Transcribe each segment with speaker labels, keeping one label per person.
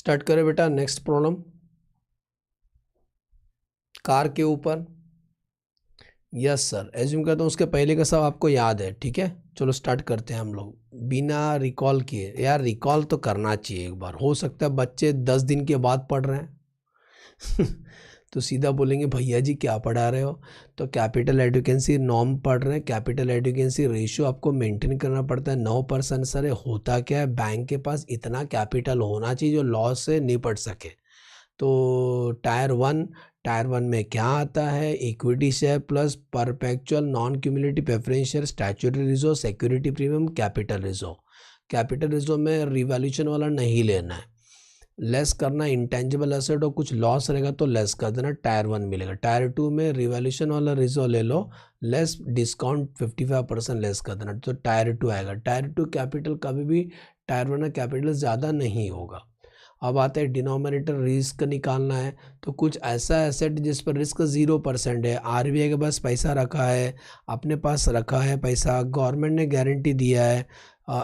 Speaker 1: Start करें बेटा। Next problem car के ऊपर। यस सर, एज्यूम करता हूँ उसके पहले का सब आपको याद है, ठीक है। चलो स्टार्ट करते हैं हम लोग बिना रिकॉल किए। यार रिकॉल तो करना चाहिए एक बार, हो सकता है बच्चे 10 दिन के बाद पढ़ रहे हैं तो सीधा बोलेंगे भैया जी क्या पढ़ा रहे हो। तो कैपिटल एडुकेंसी नॉर्म पढ़ रहे हैं, कैपिटल एडुकेंसी रेशियो आपको मेंटेन करना पड़ता है 9%। सर होता क्या है, बैंक के पास इतना कैपिटल होना चाहिए जो लॉस से निपट सके। तो टायर वन में क्या आता है, equity share plus perpetual non cumulative preference share, statutory reserve, security premium, capital reserve. Capital reserve में रिवैल्यूएशन वाला नहीं लेना है, लेस करना इंटेंजिबल एसेट और कुछ लॉस रहेगा तो लेस कर देना, टायर 1 मिलेगा। टायर 2 में रिवैल्यूएशन वाला रिजर्व ले लो, लेस डिस्काउंट 55% लेस कर देना, तो टायर 2 आएगा। टायर 2 कैपिटल कभी भी टायर 1 का कैपिटल ज़्यादा नहीं होगा। अब आता है डिनोमिनेटर रिस्क निकालना है, तो कुछ ऐसा एसेट जिस पर रिस्क 0% है, आरबीआई के पास पैसा रखा है, अपने पास रखा है पैसा, गवर्नमेंट ने गारंटी दिया है,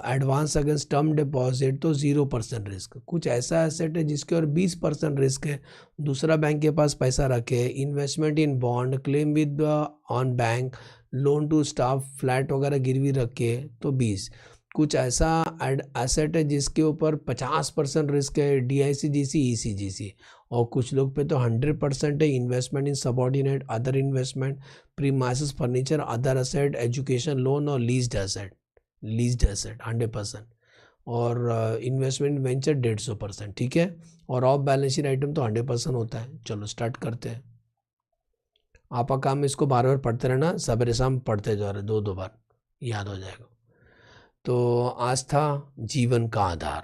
Speaker 1: एडवांस अगेंस्ट टर्म डिपॉजिट, तो 0% रिस्क। कुछ ऐसा एसेट है जिसके और 20% रिस्क है, दूसरा बैंक के पास पैसा रखे, investment in bond, claim with on bank, loan to staff, flat वगैरह गिरवी रखे, तो 20। कुछ ऐसा एसेट है जिसके ऊपर 50% रिस्क है, DICGC, ECGC, और कुछ लोग पे तो 100% है, इन्वेस्टमेंट इन subordinate, other investment, premises furniture, other asset, education loan और लीज्ड एसेट 100%, और इन्वेस्टमेंट वेंचर 150%, ठीक है। और ऑफ बैलेंस शीट आइटम तो 100% होता है। चलो स्टार्ट करते हैं। आपका काम इसको बार बार पढ़ते रहना, सवेरे शाम पढ़ते जा रहे, 2 बार याद हो जाएगा। तो आस्था जीवन का आधार।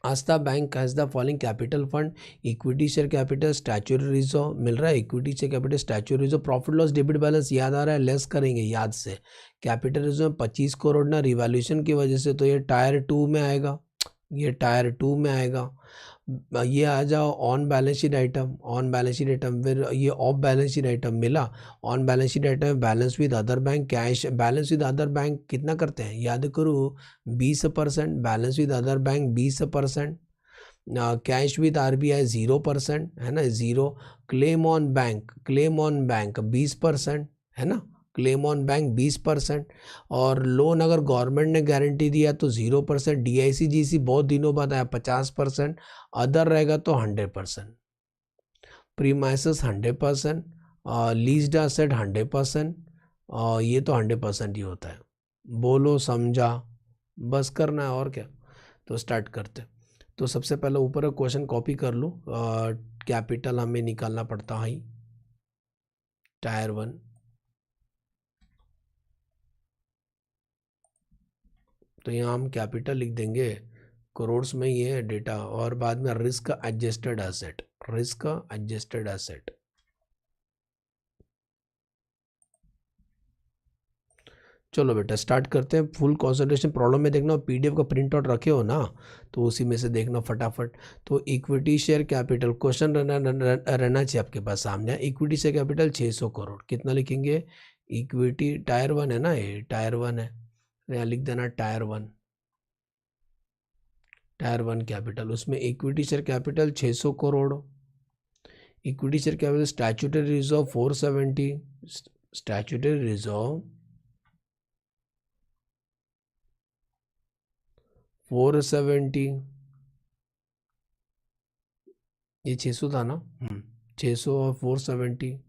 Speaker 1: Aastha bank has the following capital fund, equity share capital, statutory reserve मिल रहा है, equity share capital, statutory reserve, profit loss debit balance याद आ रहा है, लेस करेंगे याद से। कैपिटल रिजर्व 25 करोड़ ना, रिवैल्यूएशन की वजह से, तो ये टायर 2 में आएगा, ये टायर 2 में आएगा। ये आ जाओ on balance sheet item, on balance sheet item, फिर ये ऑफ बैलेंस शीट आइटम मिला। On balance sheet item balance with other bank, cash balance with other bank कितना करते हैं याद करो, 20%, balance with other bank 20%, cash with RBI 0% है ना, 0। क्लेम ऑन बैंक 20% है ना, क्लेम ऑन बैंक 20%, और लोन अगर गवर्नमेंट ने गारंटी दिया तो 0%, DICGC बहुत दिनों बाद आया 50%, अदर रहेगा तो 100%, प्रीमाइसेस 100%, लीज्ड एसेट 100%, ये तो 100% ही होता है। बोलो समझा, बस करना है और क्या। तो स्टार्ट करते। तो सबसे पहले ऊपर का क्वेश्चन कॉपी कर लो, कैपिटल हमें निकालना पड़ता है टायर 1। तो यहाँ हम कैपिटल लिख देंगे, करोड़्स में ये है डेटा, और बाद में risk adjusted asset, risk adjusted asset. चलो बेटा स्टार्ट करते हैं। फुल कंसंट्रेशन प्रॉब्लम में देखना, PDF का प्रिंट आउट रखे हो ना, तो उसी में से देखना फटाफट। तो इक्विटी शेयर कैपिटल क्वेश्चन रहना चाहिए आपके पास सामने। इक्विटी शेयर कैपिटल 600 करोड़, कितना लिखेंगे, इक्विटी टायर 1 है ना, ये टायर 1 है, यहाँ लिख देना टायर 1, टायर 1 कैपिटल, उसमें equity share capital 600 crore, equity share capital statutory reserve 470, statutory reserve 470, ये 600 था ना, 600 और 470,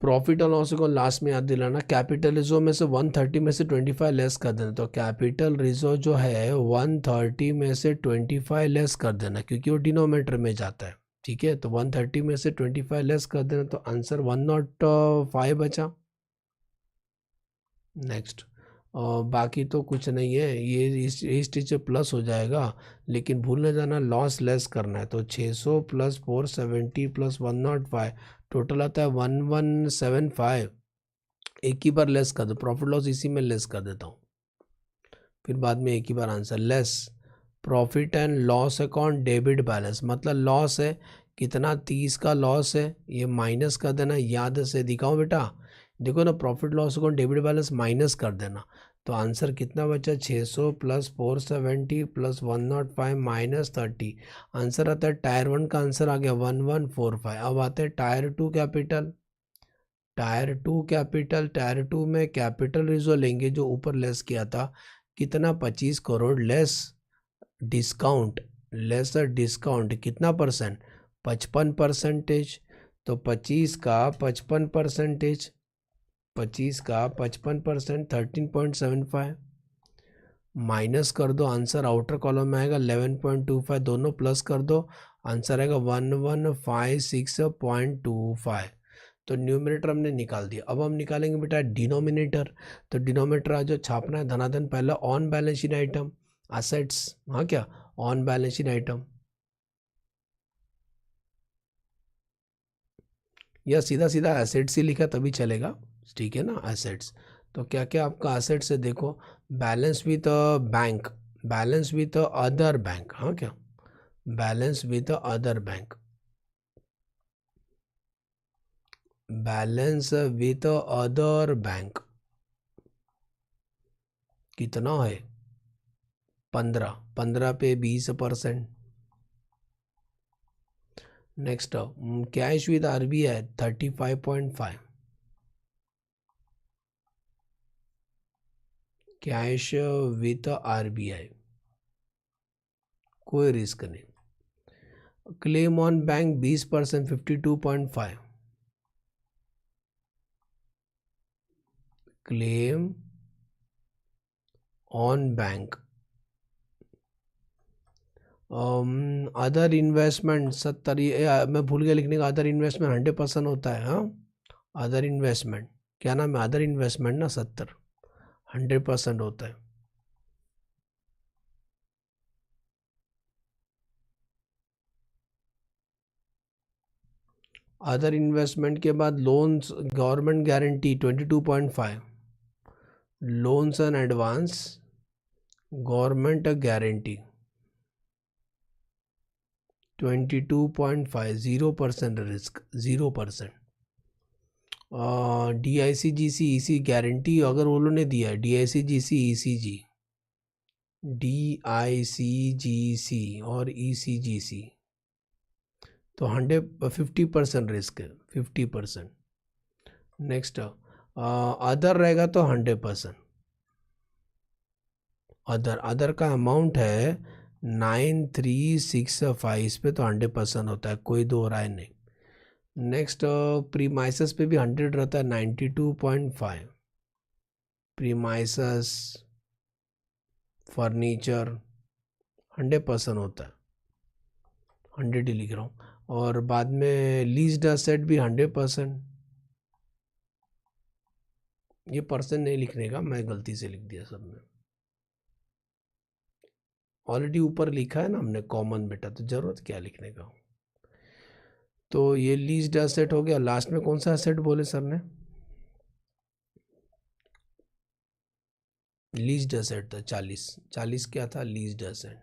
Speaker 1: प्रॉफिट और लॉस को लास्ट में याद दिलाना। कैपिटल रिजर्व में से 130 में से 25 लेस कर देना, तो कैपिटल रिजर्व जो है 130 में से 25 लेस कर देना, क्योंकि वो डिनोमिनेटर में जाता है, ठीक है। तो 130 में से 25 लेस कर देना, तो आंसर 105 बचा। नेक्स्ट, और बाकी तो कुछ नहीं है, ये इस टीचर प्लस हो जाएगा, लेकिन भूल न जाना लॉस लेस करना है। तो 600 प्लस 470 प्लस 105 टोटल आता है 1175। एक ही बार लेस कर दो, प्रॉफिट लॉस इसी में लेस कर देता हूँ, फिर बाद में एक ही बार answer less profit and loss account debit balance, मतलब लॉस है कितना, 30 का लॉस है, ये माइनस कर देना, याद से दिखाओ बेटा, देखो ना, profit loss account debit balance minus कर देना, तो आंसर कितना बचा, 600 प्लस 470 प्लस 105 माइनस 30, आंसर आता है टायर 1 का आंसर आ गया 1145। अब आते हैं tyre 2 capital, tyre 2 capital, tyre 2 में कैपिटल रिजर्व लेंगे जो ऊपर लेस किया था, कितना, 25 crore less discount, lesser discount कितना परसेंट, 55%, तो 25 का 55%, 25 का 55% 13.75, माइनस कर दो, आंसर आउटर कॉलम में आएगा 11.25, दोनों प्लस कर दो, आंसर आएगा 1156.25। तो न्यूमरेटर हमने निकाल दिया। अब हम निकालेंगे बेटा डिनोमिनेटर, तो डिनोमिनेटर आज जो छापना है धनाधन, पहला on balance sheet item assets, हाँ क्या, ऑन बैलेंस शीट आइटम, या सीधा सीधा एसेट्स ही लिखा तभी चलेगा, ठीक है ना, एसेट्स। तो क्या क्या आपका एसेट्स है, देखो, balance with bank, balance with other bank, हाँ क्या, balance with other bank, balance with other bank कितना है, 15, 15 पे 20%। Next cash with RBI 35.5, cash with RBI, कोई रिस्क नहीं। Claim on bank 20% 52.5, claim on bank. Other investment 70, मैं भूल गया लिखने का, अदर इन्वेस्टमेंट 100% होता है, हाँ, अदर इन्वेस्टमेंट क्या नाम है, अदर इन्वेस्टमेंट ना 70, 100% होता है। अदर इन्वेस्टमेंट के बाद loans government guarantee 22.5, loans and advance government guarantee 22.5, 0% risk, 0%। DICGC EC guarantee अगर वो लोगों ने दिया है, DICGC ECG, DICGC और ECGC, तो 50% रिस्क है, 50%। नेक्स्ट अदर रहेगा तो 100%, अदर का अमाउंट है 9365, इस पे तो 100% होता है, कोई दो राय नहीं। नेक्स्ट प्रीमाइसेस पे भी 100 रहता है, 92.5, प्रीमाइसेस फर्नीचर 100% होता है, 100 ही लिख रहा हूँ। और बाद में लीज्ड एसेट भी 100%, ये परसेंट नहीं लिखने का, मैं गलती से लिख दिया सब में, ऑलरेडी ऊपर लिखा है ना हमने कॉमन बेटा, तो जरूरत क्या लिखने का। तो ये लीज्ड एसेट हो गया। लास्ट में कौन सा एसेट बोले सर ने, लीज्ड एसेट था 40, 40 क्या था, लीज्ड एसेट।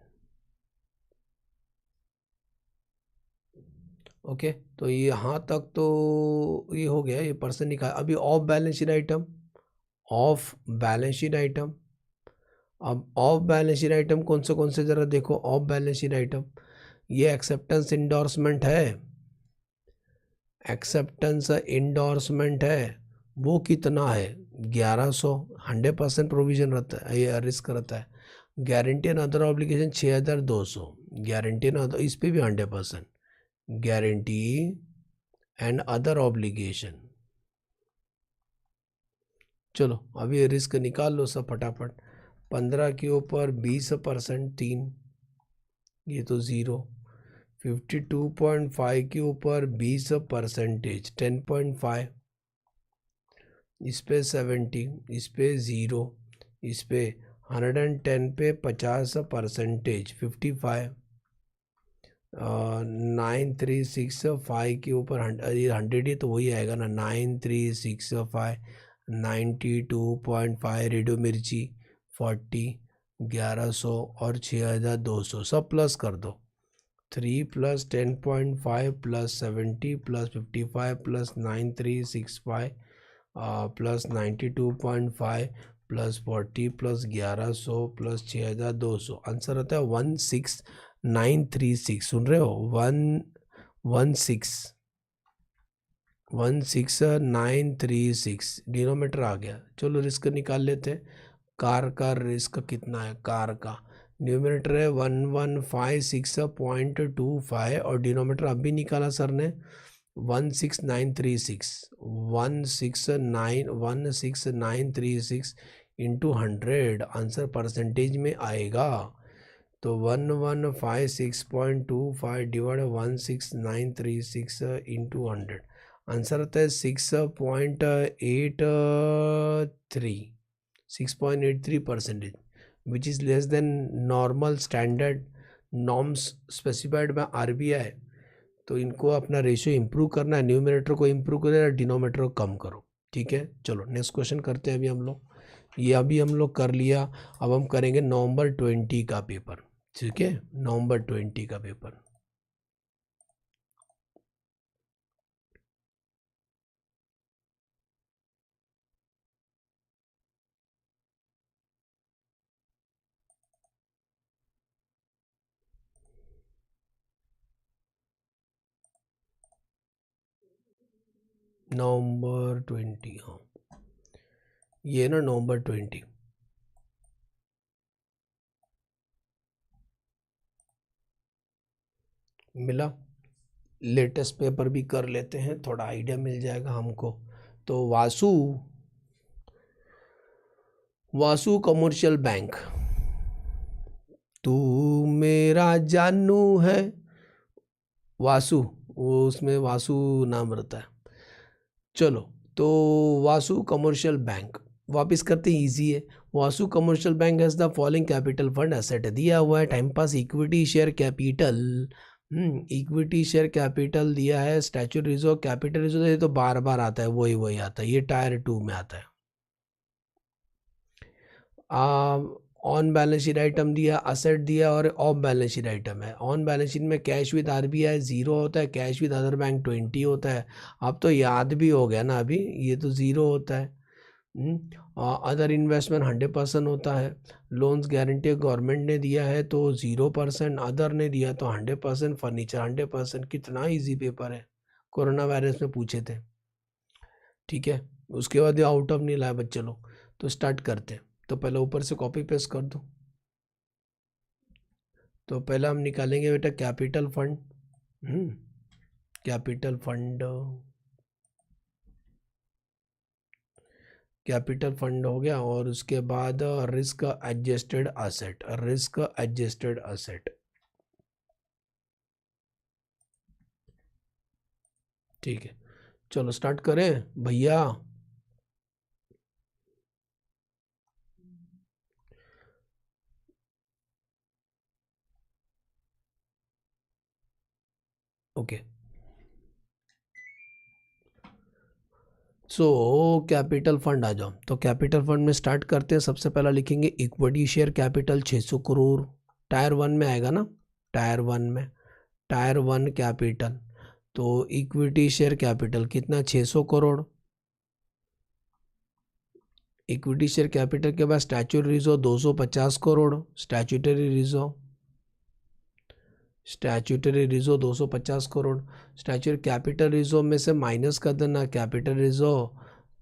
Speaker 1: ओके, तो ये यहाँ तक तो ये हो गया, ये परसेंट निकाल। अभी of balance sheet item, of balance sheet item, अब ऑफ बैलेंस शीट आइटम कौन से जरा देखो, ऑफ बैलेंस शीट आइटम, ये एक्सेप्टेंस इंडोर्समेंट है, एक्सेप्टेंस इंडोर्समेंट है, वो कितना है, 1100, 100% प्रोविजन रहता है, ये रिस्क रहता है। Guarantee and other obligation 6200, guarantee and other, इस पर भी 100%, गारंटी एंड अदर ऑब्लिगेशन। चलो अभी रिस्क निकाल लो सब फटाफट, 15 के ऊपर 20% 3, ये तो 0, 52.5 के ऊपर 20% 10.5, इस पे 70, इस पे 0, इस पे 110 पे 50% 55, 9365 के ऊपर 100 ही तो वही आएगा ना, 9365, 92.5 रेडियो मिर्ची 40, 1100 और 6200 सब प्लस कर दो। 3 + 10.5 + 70 + 55 + 9365 + 92.5 + 40 + 1100 + 6200 आंसर आता है 16936। सुन रहे हो? 16936 डिनोमीटर आ गया। चलो रिस्क निकाल लेते हैं। कार का रिस्क कितना है? कार का न्यूमरेटर है 1156.25 और डिनोमीटर अभी निकाला सर ने 16936। 16936 इंटू 100 आंसर परसेंटेज में आएगा। तो 1156.25 डिवाइड 16936 इंटू 100 आंसर आता है 6.83% which is less than normal standard norms specified by RBI। तो इनको अपना रेशियो इंप्रूव करना है, न्यूमरेटर को इंप्रूव करो, डिनोमीटर को कम करो। ठीक है, चलो नेक्स्ट क्वेश्चन करते हैं। अभी हम लोग ये अभी हम लोग कर लिया। अब हम करेंगे नवंबर 20 का पेपर। ठीक है, नवंबर 20 का पेपर। नवंबर 20, हाँ ये ना नवंबर 20 मिला। लेटेस्ट पेपर भी कर लेते हैं, थोड़ा आइडिया मिल जाएगा हमको। तो वासु कमर्शियल बैंक, तू मेरा जानू है, वासु, वो उसमें वासु नाम रहता है। चलो तो वासु कमर्शियल बैंक वापस करते हैं, इजी है। Vasu commercial bank has the following capital fund asset दिया हुआ है। Time pass equity share capital, equity share capital दिया है। स्टैच्यूटरी रिजर्व, कैपिटल रिजर्व, ये तो बार बार आता है, वही आता है, ये टायर 2 में आता है। ऑन बैलेंस शीट आइटम दिया, असेट दिया और ऑफ बैलेंस शीट आइटम है। ऑन बैलेंस शीट में कैश विद RBI 0 होता है, कैश विद अदर बैंक 20 होता है। अब तो याद भी हो गया ना, अभी ये तो 0 होता है। अदर इन्वेस्टमेंट 100% होता है। लोन्स गारंटी गवर्नमेंट ने दिया है तो 0%, अदर ने दिया तो 100%, फर्नीचर 100%। कितना इजी पेपर है, कोरोना वायरस में पूछे थे। ठीक है, उसके बाद आउट ऑफ नहीं लाया बच्चे लोग। तो स्टार्ट करते हैं। तो पहले ऊपर से कॉपी पेस्ट कर दो। तो पहले हम निकालेंगे बेटा capital fund. Capital fund, capital fund हो गया। और उसके बाद risk adjusted asset, risk adjusted asset. ठीक है, चलो स्टार्ट करें भैया। ओके, सो कैपिटल फंड आ जाओ। तो कैपिटल फंड में स्टार्ट करते हैं। सबसे पहला लिखेंगे equity share capital 600 crore. Tyre 1 में आएगा ना, टायर 1 में, टायर 1 कैपिटल। तो इक्विटी शेयर कैपिटल कितना? 600 करोड़। इक्विटी शेयर कैपिटल के बाद statutory reserve 250 crore. Statutory reserve, statutory reserve 250 crore. Statutory capital reserve में से माइनस कर देना कैपिटल रिजर्व।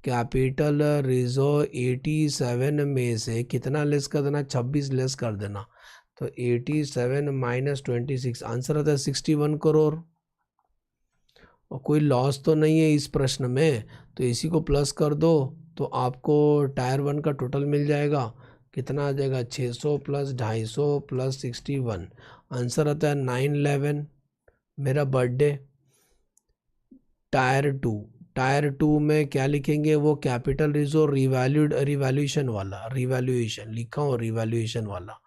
Speaker 1: कैपिटल रिजर्व 87 में से कितना लेस कर देना? 26 लेस कर देना। तो 87 माइनस 26 आंसर आता है 61 करोड़। और कोई लॉस तो नहीं है इस प्रश्न में, तो इसी को प्लस कर दो तो आपको टायर 1 का टोटल मिल जाएगा। कितना आ जाएगा? 600 प्लस 250 प्लस 61, आंसर आता है 911, मेरा बर्थडे। टायर 2, टायर 2 में क्या लिखेंगे? वो कैपिटल रिजर्व रिवैल्यूएशन वाला, रिवैल्यूएशन लिखा हो, रिवैल्यूएशन वाला।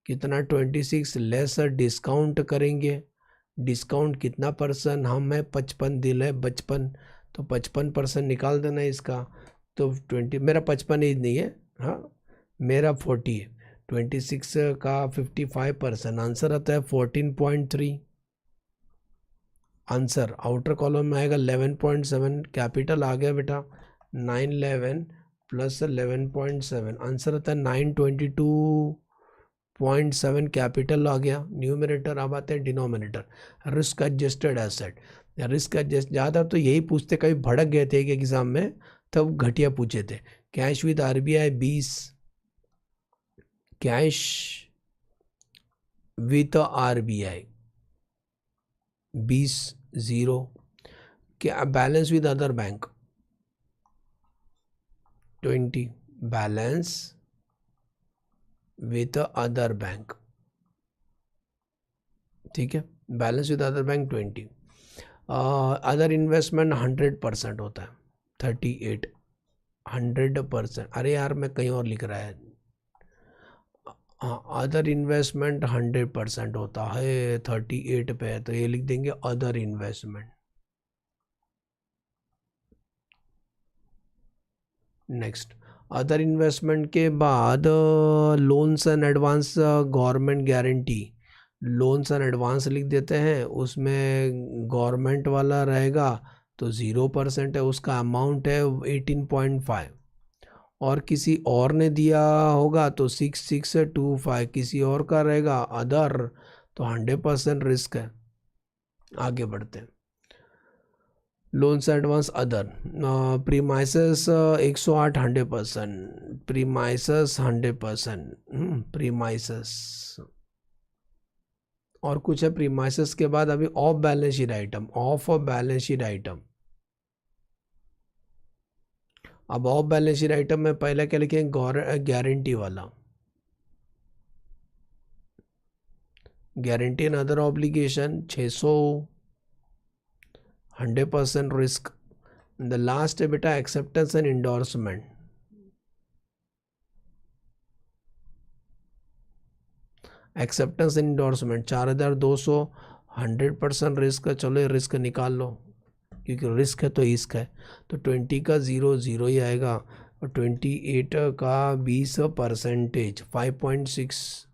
Speaker 1: कितना? 26 लेस डिस्काउंट करेंगे। डिस्काउंट कितना परसेंट? हम है 55, दिल है 55, तो 55% निकाल देना इसका। तो 20, मेरा 55 एज नहीं है, हाँ मेरा 40 है। 26 का 55%, आंसर आता है 14.3। आंसर आउटर कॉलम में आएगा 11.7, कैपिटल आ गया बेटा 911 प्लस 11.7, आंसर आता है 922.7, कैपिटल आ गया न्यूमरेटर। अब आते हैं डिनोमिनेटर, रिस्क एडजस्टेड एसेट या रिस्क एडजस्ट। ज़्यादा तो यही पूछते, कभी भड़क गए थे कि एग्जाम में तब घटिया पूछे थे। Cash with RBI 20, cash with RBI 20 0, क्या balance with other bank 20, balance with other bank, ठीक है, balance with other bank 20। Other investment 100% होता है 38, 100%। अरे यार मैं कहीं और लिख रहा है, हाँ अदर इन्वेस्टमेंट 100% होता है 38 पे है, तो ये लिख देंगे other investment. Next, other investment के बाद loans and advance, government guarantee, loans and advance लिख देते हैं, उसमें गवर्नमेंट वाला रहेगा तो 0% है, उसका अमाउंट है 18.5, और किसी और ने दिया होगा तो 6625, किसी और का रहेगा अदर तो 100% रिस्क है। आगे बढ़ते हैं, loans advance other, premises 108 100%, premises 100%, premises. और कुछ है प्रीमाइसेस के बाद अभी of balance sheet item, of balance sheet item. अब ऑफ बैलेंस शीट आइटम में पहले क्या लिखेंगे, गारंटी वाला, guarantee and other obligation 600, 100% risk. The last है बेटा acceptance and endorsement, acceptance and endorsement 4200, 100% risk है। चलो ये रिस्क निकाल लो, क्योंकि रिस्क है तो इश्क है, तो 20 का 0 0 ही आएगा, और 28 का 20% 5.6,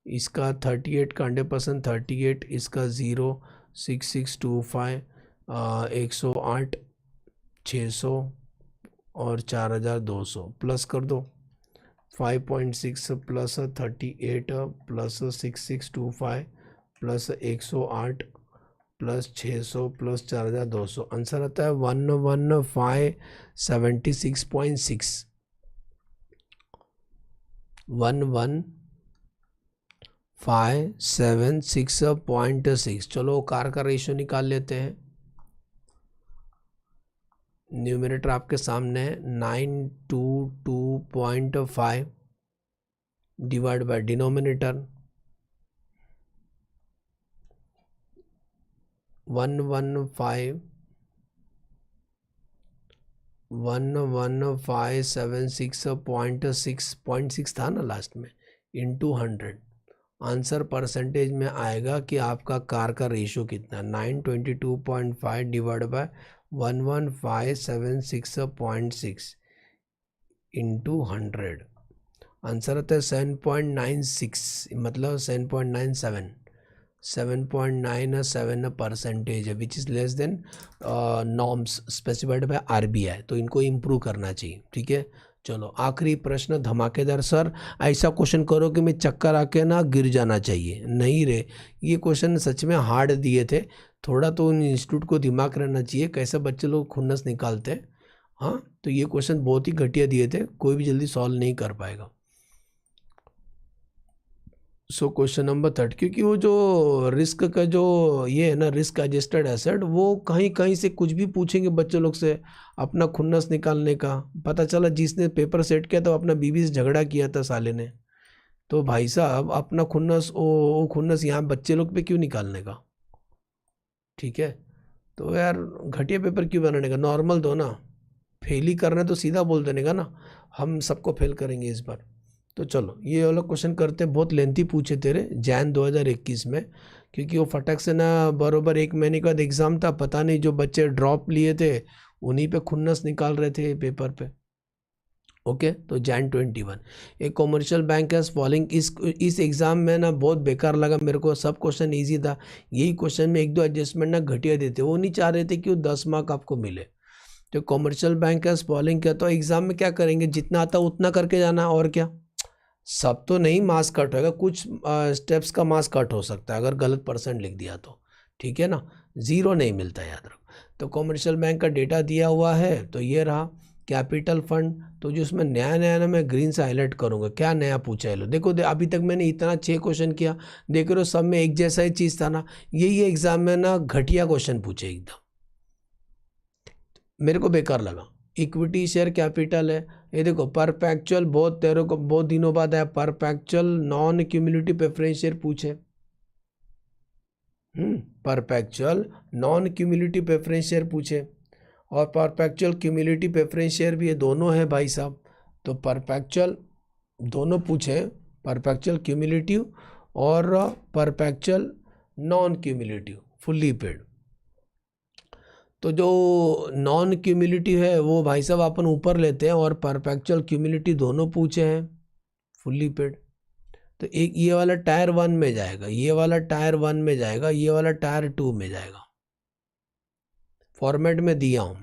Speaker 1: इसका 38 का 100% 38, इसका 0 6625, 108 600 और 4200 प्लस कर दो, 5.6 plus 38 plus 6625 plus 108 plus 600 plus 4200, answer आता है 11576.6, 11576.6। चलो कार का रेशियो निकाल लेते हैं। न्यूमरेटर आपके सामने है 922.5 डिवाइड बाय डिनोमिनेटर 11576.6 था ना लास्ट में, इंटू 100। आंसर परसेंटेज में आएगा कि आपका कार का रेशियो कितना, 922.5 डिवाइड बाय 11576.6 इंटू 100, आंसर आता है 7.96, मतलब 7.97, 7.97% है, which is less than norms specified by RBI, तो इनको इम्प्रूव करना चाहिए, ठीक है। चलो आखिरी प्रश्न धमाकेदार, सर ऐसा क्वेश्चन करो कि मैं चक्कर आके ना गिर जाना चाहिए, नहीं रे, ये क्वेश्चन सच में हार्ड दिए थे, थोड़ा तो उन इंस्टीट्यूट को दिमाग रहना चाहिए, कैसे बच्चे लोग खुन्नस निकालते हैं। हाँ तो ये क्वेश्चन बहुत ही घटिया दिए थे, कोई भी जल्दी सॉल्व नहीं कर पाएगा। सो क्वेश्चन नंबर 30, क्योंकि वो जो रिस्क का जो ये है ना, रिस्क एडजस्टेड एसेट, वो कहीं कहीं से कुछ भी पूछेंगे बच्चे लोग से अपना खुन्नस निकालने का। पता चला जिसने पेपर सेट किया तो अपना बीवी से झगड़ा किया था साले ने, तो भाई साहब अपना खुन्नस, वो खुन्नस यहाँ बच्चे लोग पे क्यों निकालने का, ठीक है। तो यार घटिया पेपर क्यों बनाने का, नॉर्मल दो ना, फेल ही करना है तो सीधा बोल देने का ना, हम सबको फेल करेंगे इस बार। तो चलो ये वाला क्वेश्चन करते हैं, बहुत लेंथी पूछे तेरे जैन 2021 में, क्योंकि वो फटक से ना बरोबर 1 महीने का एग्ज़ाम था, पता नहीं जो बच्चे ड्रॉप लिए थे उन्हीं पे खुन्नस निकाल रहे थे पेपर पे। ओके तो Jan 21 एक कॉमर्शियल बैंक है फॉलोइंग। इस एग्ज़ाम में ना बहुत बेकार लगा मेरे को, सब क्वेश्चन इजी था, यही क्वेश्चन में एक दो एडजस्टमेंट ना घटिया देते, वो नहीं चाह रहे थे कि वो 10 मार्क आपको मिले। तो कॉमर्शियल बैंक है फॉलोइंग क्या, तो एग्ज़ाम में क्या करेंगे, जितना आता उतना करके जाना, और क्या, सब तो नहीं मार्क्स कट होगा, कुछ स्टेप्स का मार्क्स कट हो सकता है अगर गलत परसेंट लिख दिया तो, ठीक है ना, ज़ीरो नहीं मिलता, याद रखो। तो कॉमर्शियल बैंक का डेटा दिया हुआ है, तो ये रहा कैपिटल फंड। तो जो उसमें नया नया ना मैं ग्रीन से हाईलाइट करूँगा, क्या नया पूछा है लो, देखो अभी तक मैंने इतना 6 क्वेश्चन किया, देख रहे हो सब में एक जैसा ही चीज़ था ना, यही एग्ज़ाम में ना घटिया क्वेश्चन पूछे एकदम, मेरे को बेकार लगा। इक्विटी शेयर कैपिटल है, ये देखो परपेचुअल, बहुत तेरे को बहुत दिनों बाद आया, perpetual non cumulative preference share पूछे, perpetual non cumulative preference share पूछे, और परपेचुअल क्यूमुलेटिव प्रेफरेंस शेयर भी ये दोनों है भाई साहब। तो परपेचुअल दोनों पूछे, परपेचुअल क्यूमुलेटिव और perpetual non cumulative fully paid. तो जो नॉन क्यूमुलेटिव है वो भाई साहब अपन ऊपर लेते हैं, और परपेचुअल क्यूमुलेटिव दोनों पूछे हैं फुल्ली पेड। तो एक ये वाला टायर 1 में जाएगा, ये वाला टायर 1 में जाएगा, ये वाला टायर 2 में जाएगा, फॉर्मेट में दिया हूँ।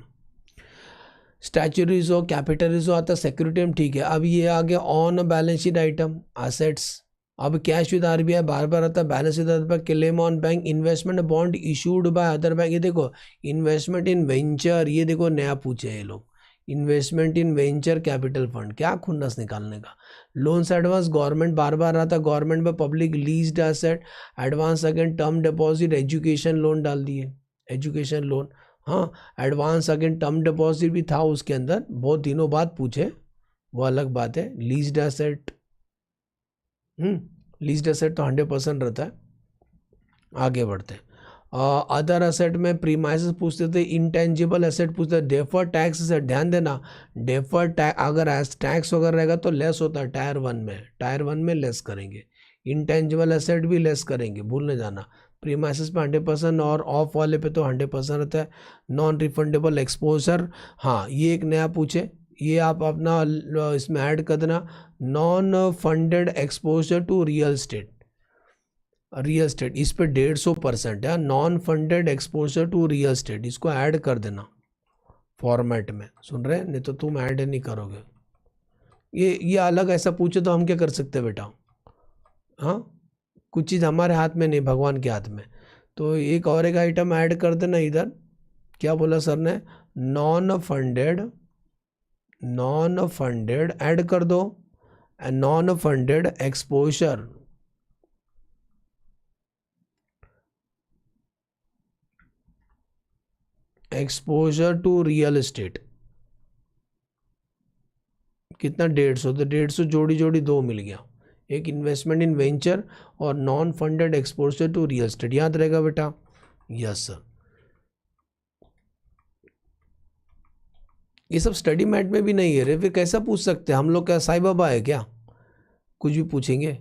Speaker 1: स्टैच्यूटरी रिजर्व, कैपिटल रिजर्व आता है, सिक्योरिटी में, ठीक है। अब ये आ गया on balance sheet item assets. अब कैश विद आरबीआई बार बार आता है, balance with RBI, claim on bank, investment bond issued by other bank, ये देखो इन्वेस्टमेंट इन वेंचर, ये देखो नया पूछे ये लोग, investment in venture capital fund, क्या खुन्नस निकालने का। लोन्स एडवांस गवर्नमेंट बार बार आता है, गवर्नमेंट में public leased asset, advance again term deposit, education loan डाल दिए, एजुकेशन लोन, हाँ एडवांस अगेन टर्म डिपॉजिट भी था उसके अंदर, बहुत दिनों बाद पूछे, वो अलग बात है। लीज्ड एसेट, लीज्ड एसेट तो 100% रहता है। आगे बढ़ते हैं, अदर एसेट में प्रीमाइसेस पूछते थे, इंटेंजिबल एसेट पूछते थे, डेफर टैक्स एसेट, ध्यान देना डेफर टैक्स अगर टैक्स वगैरह रहेगा तो लेस होता है, टायर वन में लेस करेंगे, इंटेंजिबल एसेट भी लेस करेंगे, भूल न जाना। प्रीमाइसेस पे 100% और ऑफ वाले पे तो 100% रहता है। नॉन रिफंडेबल एक्सपोजर, हाँ ये एक नया पूछे, ये आप अपना इसमें ऐड कर देना, non funded exposure to real estate, इस पे 150% है, non funded exposure to real estate, इसको ऐड कर देना फॉर्मेट में, सुन रहे हैं, नहीं तो तुम ऐड नहीं करोगे। ये अलग ऐसा पूछे तो हम क्या कर सकते हैं बेटा, हाँ कुछ चीज़ हमारे हाथ में नहीं, भगवान के हाथ में। तो एक और एक आइटम ऐड कर देना इधर, क्या बोला सर ने, नॉन फंडेड ऐड कर दो, non funded exposure to real estate, कितना 150, तो 150 जोड़ी जोड़ी 2 मिल गया, एक इन्वेस्टमेंट इन वेंचर और non funded exposure to real estate, याद रहेगा बेटा, यस सर। ये सब स्टडी मैट में भी नहीं है रे, फिर कैसा पूछ सकते हैं हम लोग, क्या साईं बाबा है क्या, कुछ भी पूछेंगे।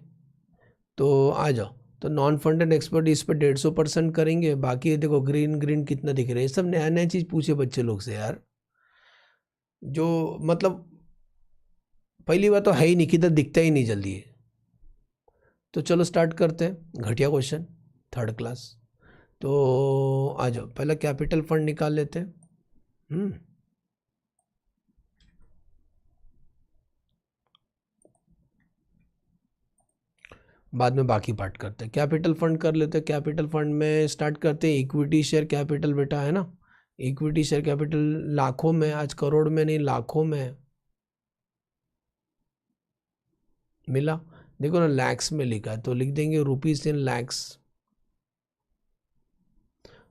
Speaker 1: तो आ जाओ, तो नॉन फंडेड एक्सपर्ट इस पर 150% करेंगे, बाकी ये देखो ग्रीन ग्रीन कितना दिख रहा है, ये सब नया नया चीज़ पूछे बच्चे लोग से यार, जो मतलब पहली बात तो है ही नहीं, किधर दिखता ही नहीं जल्दी है। तो चलो स्टार्ट करते हैं, घटिया क्वेश्चन 3rd क्लास। तो आ जाओ, पहला कैपिटल फंड निकाल लेते हैं, बाद में बाकी पार्ट करते हैं। कैपिटल फंड कर लेते हैं, कैपिटल फंड में स्टार्ट करते हैं, इक्विटी शेयर कैपिटल बेटा है ना, इक्विटी शेयर कैपिटल लाखों में, आज करोड़ में नहीं लाखों में है, मिला, देखो ना लैक्स में लिखा है, तो लिख देंगे रुपीज इन लैक्स।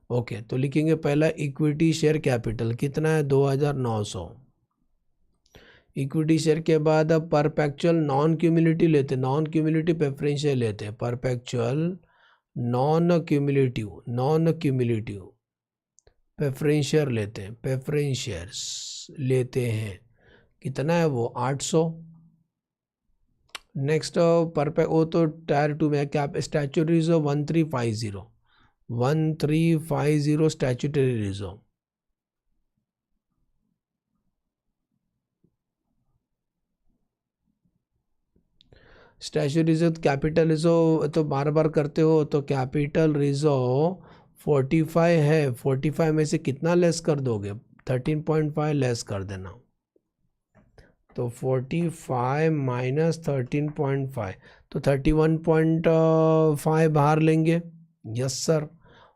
Speaker 1: ओके, तो लिखेंगे पहला इक्विटी शेयर कैपिटल कितना है, 2900। इक्विटी शेयर के बाद अब परपेचुअल नॉन क्यूमुलेटिव लेते हैं, नॉन क्यूमुलेटिव प्रेफरेंशियल लेते हैं, परपेचुअल नॉन क्यूमुलेटिव प्रेफरेंशियल लेते हैं, प्रेफरेंशियर्स लेते हैं, कितना है वो 800। नेक्स्ट वो तो टायर 2 में क्या, statutory reserve 1350 statutory reserve, statue reserve capital reserve तो बार बार करते हो, तो कैपिटल रिजर्व 45 है, 45 में से कितना लेस कर दोगे? 13.5 लेस कर देना। तो 45 माइनस 13.5 तो 31.5 बाहर लेंगे। Yes sir.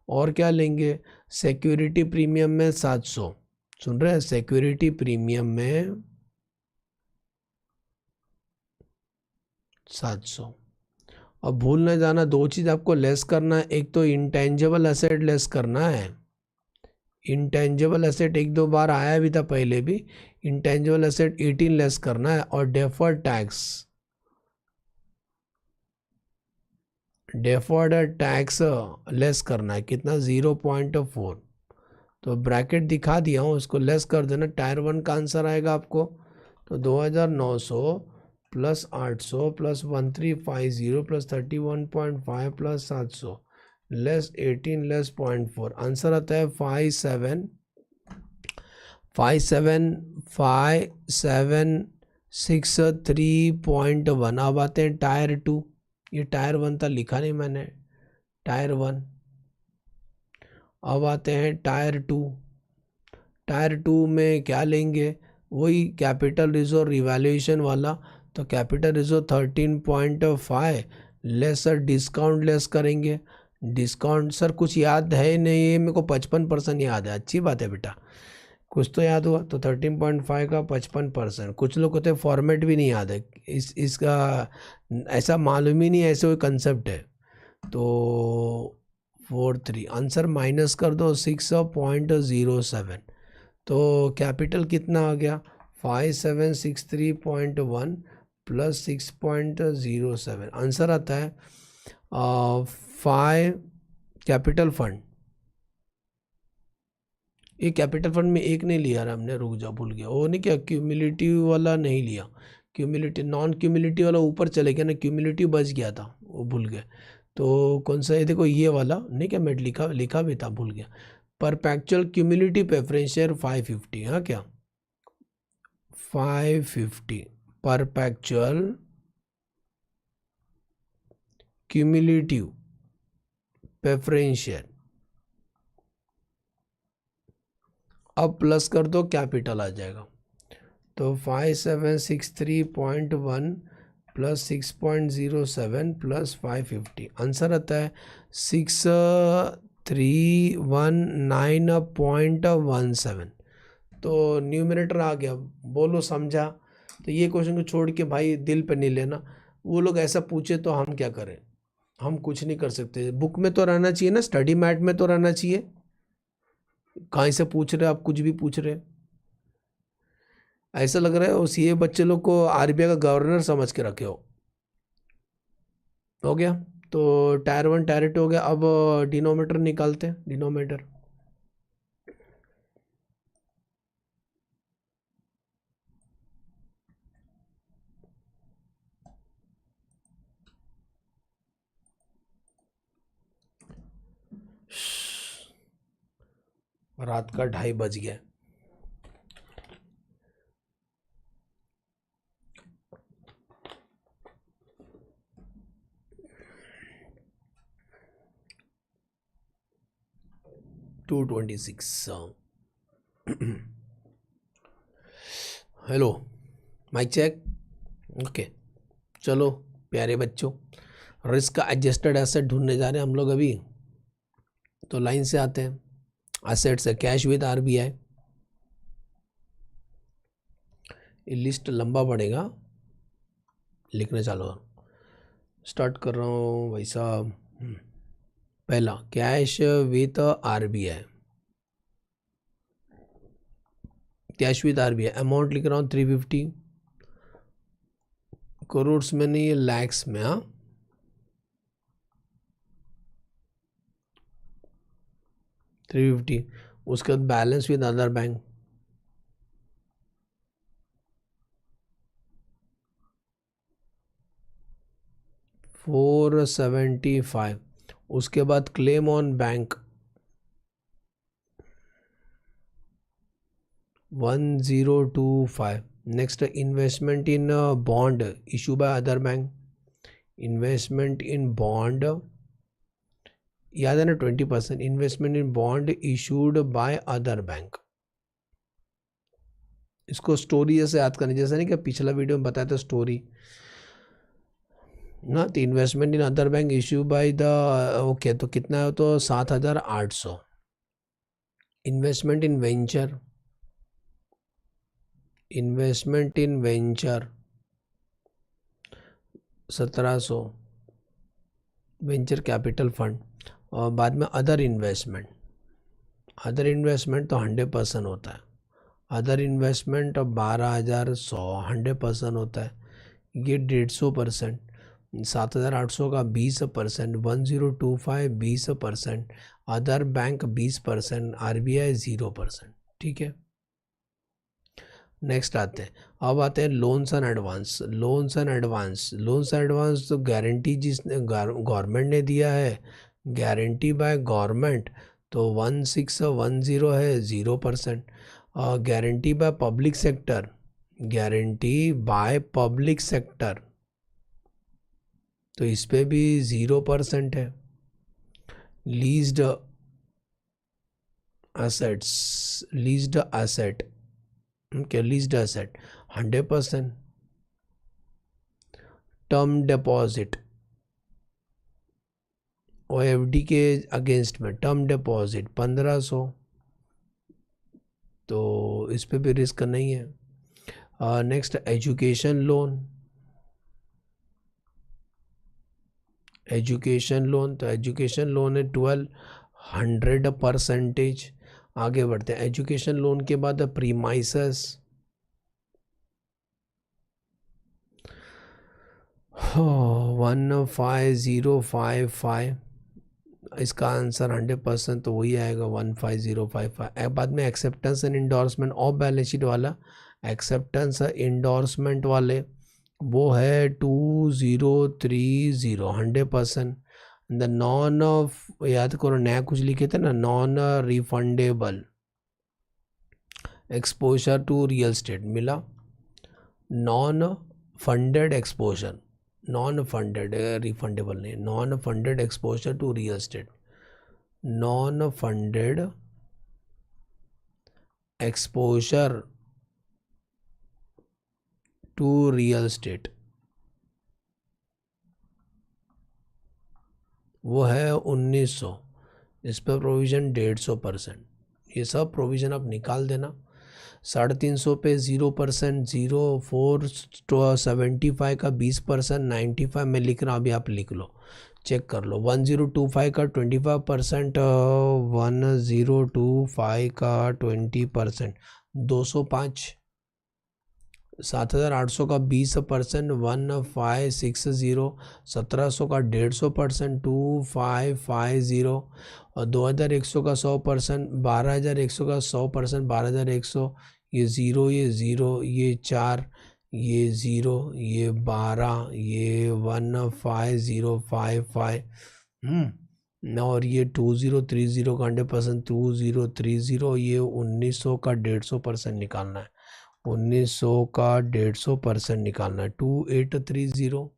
Speaker 1: और क्या लेंगे? सिक्योरिटी प्रीमियम में 700, सुन रहे हैं? सिक्योरिटी प्रीमियम में 700। अब भूल न जाना, दो चीज़ आपको लेस करना है, एक तो इंटेंजिबल एसेट लेस करना है। इंटेंजिबल एसेट एक दो बार आया भी था पहले भी। इंटेंजिबल एसेट 18 लेस करना है, और डेफर्ड टैक्स लेस करना है। कितना? 0.4। तो ब्रैकेट दिखा दिया हूँ, उसको लेस कर देना। टायर 1 का आंसर आएगा आपको, तो 2900 plus 800 plus 1350 plus 31.5 plus 700 less 18 less 0.4, answer आता है 5763.1। अब आते हैं टायर 2। ये टायर 1 था, लिखा नहीं मैंने, टायर 1। अब आते हैं टायर 2। टायर 2 में क्या लेंगे? वही कैपिटल रिजर्व रिवैल्यूएशन वाला। तो capital reserve 13.5 less sir discount less करेंगे। डिस्काउंट सर कुछ याद है नहीं, ये मेरे को 55% याद है। अच्छी बात है बेटा, कुछ तो याद हुआ। तो 13.5 का 55%। कुछ लोग कहते हैं फॉर्मेट भी नहीं याद है, इसका ऐसा मालूम ही नहीं, ऐसे कोई कंसेप्ट है। तो 43 आंसर माइनस कर दो 6.07। तो कैपिटल कितना आ गया? 5763.1 प्लस 6.07, आंसर आता है 5। कैपिटल फंड, ये कैपिटल फंड में एक नहीं लिया यार हमने, रुक जा भूल गया। वो नहीं क्या, क्यूमुलेटिव वाला नहीं लिया। क्यूमुलेटिव नॉन क्यूमुलेटिव वाला ऊपर चले गया ना, क्यूमुलेटिव बच गया था, वो भूल गए। तो कौन सा है? देखो ये वाला नहीं क्या, मैं लिखा भी था, भूल गया। Perpetual cumulative preference share 550। हाँ क्या, 550 परपेचुअल क्यूमुलेटिव प्रेफरेंस शेयर। अब प्लस कर दो, कैपिटल आ जाएगा। तो 5763.1 प्लस 6.07 प्लस 550, आंसर आता है 6319.17। तो न्यूमरेटर आ गया। बोलो समझा? तो ये क्वेश्चन को छोड़ के भाई दिल पे नहीं लेना। वो लोग ऐसा पूछे तो हम क्या करें? हम कुछ नहीं कर सकते। बुक में तो रहना चाहिए ना, स्टडी मैट में तो रहना चाहिए। कहीं से पूछ रहे आप, कुछ भी पूछ रहे। ऐसा लग रहा है उस ये बच्चे लोग को आरबीआई का गवर्नर समझ के रखे हो गया। तो टायर 1 टायर 2 हो गया। अब डिनोमीटर निकालते हैं, डिनोमीटर। रात का 2:30 बज गया। To 26। Hello, mic check. Okay, चलो प्यारे बच्चों, रिस्क एडजस्टेड एसेट ढूंढने जा रहे हैं हम लोग अभी। तो लाइन से आते हैं। एसेट्स है कैश विद आरबीआई। ये लिस्ट लंबा पड़ेगा, लिखने चालो। स्टार्ट कर रहा हूँ भाई साहब। पहला cash with RBI. Cash with RBI amount लिख रहा हूँ 350 करोड़ में नहीं, ये लैक्स में। हाँ, $350। उसके बाद बैलेंस विद अदर बैंक $475। उसके बाद claim on bank 1025। Next investment in bond issue by other bank investment in bond, याद है ना 20%, investment in bond issued by other bank. इसको स्टोरी जैसे याद करनी, जैसे नहीं कि पिछला वीडियो में बताया था स्टोरी ना, तो investment in other bank issue by the, okay, तो कितना है, तो 7,800। Investment in venture, investment in venture 1,700, venture capital fund. और बाद में अदर इन्वेस्टमेंट, अदर इन्वेस्टमेंट तो 100% होता है, अदर इन्वेस्टमेंट 12,100 100% होता है, ये 150%, 7,800 का 20%, 1025 20%, अदर बैंक 20%, RBI 0%। ठीक है, नेक्स्ट आते हैं, अब आते हैं loans and advance. Loans and advance, loans and advance तो गारंटी जिसने गवर्नमेंट ने दिया है, गारंटी बाय गवर्नमेंट, तो 1610 है 0%। Guarantee by public sector, guarantee by public sector, तो इस पे भी 0% है। लीज्ड असेट्स, लीज्ड असेट, क्या लीज्ड असेट 100%। टर्म डिपॉजिट और FD के अगेंस्ट में टर्म डिपॉजिट 1,500, तो इस पे भी रिस्क नहीं है। Next education loan, education loan, तो एजुकेशन लोन है 1,200%। आगे बढ़ते हैं, एजुकेशन लोन के बाद प्रीमाइसेस, 15055, इसका आंसर 100% तो वही आएगा 15055। बाद में acceptance and endorsement of balance sheet वाला, एक्सेप्टेंस इंडोर्समेंट वाले वो है 2030 100%। द नॉन ऑफ, याद करो नया कुछ लिखे थे ना, non refundable exposure to real estate मिला, non funded exposure, non funded, refundable नहीं, non funded exposure to real estate, non funded exposure to real estate, वो है 1,900। इस पर प्रोविज़न 150%। ये सब प्रोविज़न आप निकाल देना। 350 पे 0%, 475 का 20%, 95 में लिख रहा हूँ, अभी आप लिख लो, चेक कर लो। 1025 का 25%, 1025 का 20%, 205। 7,800 का 20%, 1560। 1,700 का 150%, 2550। और 2,100 का 100%, 12,100 का 100%, 12,100, ये 0, ये 0, ये 4, ये 0, ये 12, ये 15055, और ये 2030 का 100%, 2030, ये 1,900 का 150% निकालना है, 1,900 का 150% निकालना है। 2830,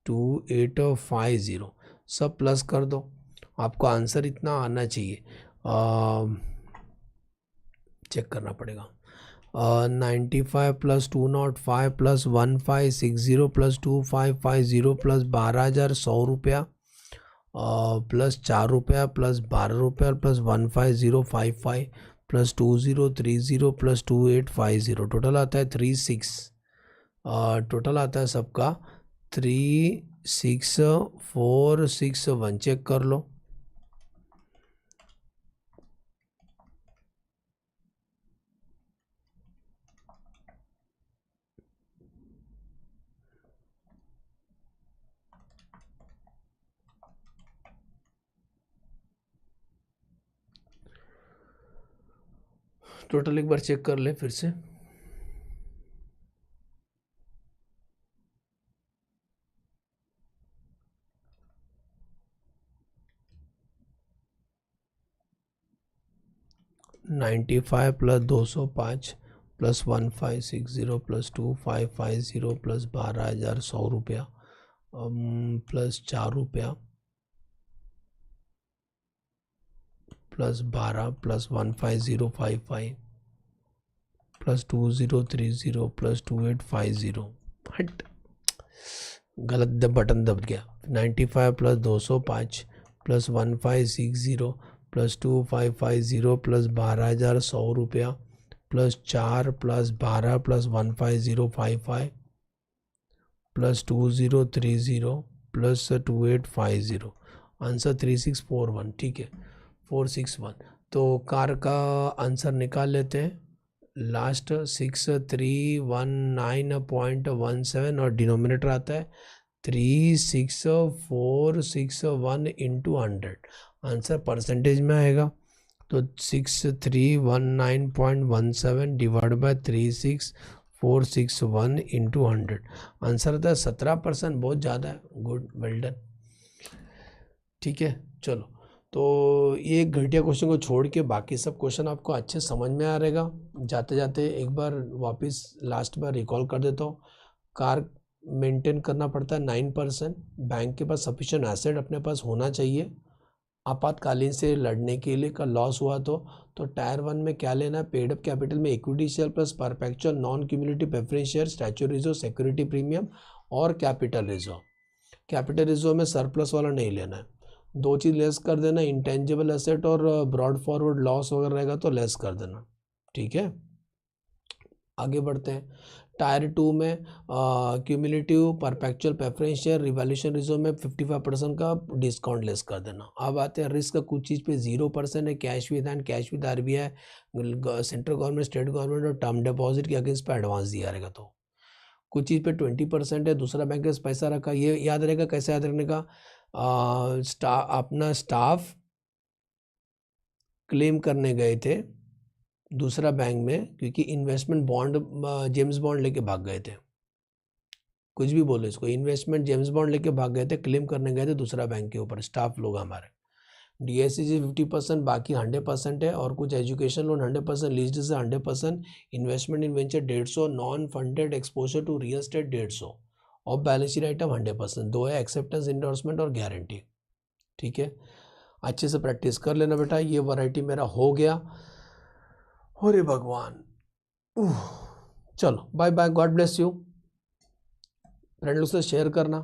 Speaker 1: 2850, सब प्लस कर दो, आपको आंसर इतना आना चाहिए। चेक करना पड़ेगा। 95 प्लस 205 प्लस 1560 प्लस 2550 प्लस 12,100 रुपया, प्लस 4 रुपया प्लस 12 रुपया प्लस 15055 प्लस 2030 प्लस 2850, टोटल आता है 36। टोटल आता है सबका 36,461। चेक कर लो। टोटल एक बार चेक कर ले फिर से। $95 प्लस 205 प्लस 1560 प्लस 2550 प्लस 12,100 रुपया प्लस 4 रुपया प्लस 12 प्लस 15055 प्लस 2030 प्लस 2850। हट, गलत बटन दब गया। 95 प्लस 205 प्लस 1560 प्लस 2550 प्लस 12,100 रुपया plus 4 plus 12 plus 15055 plus 2030 plus 2850। Answer 3641। ठीक है, 461। तो कार का आंसर निकाल लेते हैं। लास्ट 6319.17 और डिनोमिनेटर आता है 36461 इंटू 100। आंसर परसेंटेज में आएगा तो 6319.17 डिवाइड बाय 36461 इंटू 100। आंसर आता है 17%। बहुत ज़्यादा है। Good, well done. ठीक है, चलो। तो ये घटिया क्वेश्चन को छोड़ के बाकी सब क्वेश्चन आपको अच्छे समझ में आ रहेगा। जाते जाते एक बार वापस लास्ट बार रिकॉल कर देता हूँ। कार मेंटेन करना पड़ता है 9%। बैंक के पास सफिशिएंट एसेट अपने पास होना चाहिए आपातकालीन से लड़ने के लिए। का लॉस हुआ तो टायर 1 में क्या लेना है? पेड अप कैपिटल में equity share plus perpetual non cumulative preference share, statutory reserve, security premium और कैपिटल रिजर्व। कैपिटल रिजर्व में सरप्लस वाला नहीं लेना है। 2 चीज़ लेस कर देना, इंटेंजिबल एसेट और ब्रॉड फॉरवर्ड लॉस वगैरह रहेगा तो लेस कर देना। ठीक है, आगे बढ़ते हैं। टायर 2 में cumulative perpetual preference share revaluation reserve में 55% का डिस्काउंट लेस कर देना। अब आते हैं रिस्क। कुछ चीज़ पे 0% है, cash with and cash with RBI, central government, state government और टर्म डिपॉजिट के अगेंस्ट पे एडवांस दिया रहेगा। तो कुछ चीज़ पे 20% है, दूसरा बैंक के पैसा रखा। ये याद रहेगा, कैसे याद रखने का? अपना स्टाफ क्लेम करने गए थे दूसरा बैंक में, क्योंकि इन्वेस्टमेंट बॉन्ड जेम्स बॉन्ड लेके भाग गए थे। कुछ भी बोलो इसको, इन्वेस्टमेंट जेम्स बॉन्ड लेके भाग गए थे, क्लेम करने गए थे दूसरा बैंक के ऊपर, स्टाफ लोग हमारे। डीएससी 50%, बाकी 100% है। और कुछ एजुकेशन लोन 100%, लीज से 100%, investment in venture 150, non funded exposure to real estate 150, और बैलेंस शीट आइटम 100%। 2 है एक्सेप्टेंस, इंडोर्समेंट और गारंटी। ठीक है, अच्छे से प्रैक्टिस कर लेना बेटा। ये वैरायटी मेरा हो गया। अरे भगवान, चलो bye bye, God bless you. Friend लोग से शेयर करना।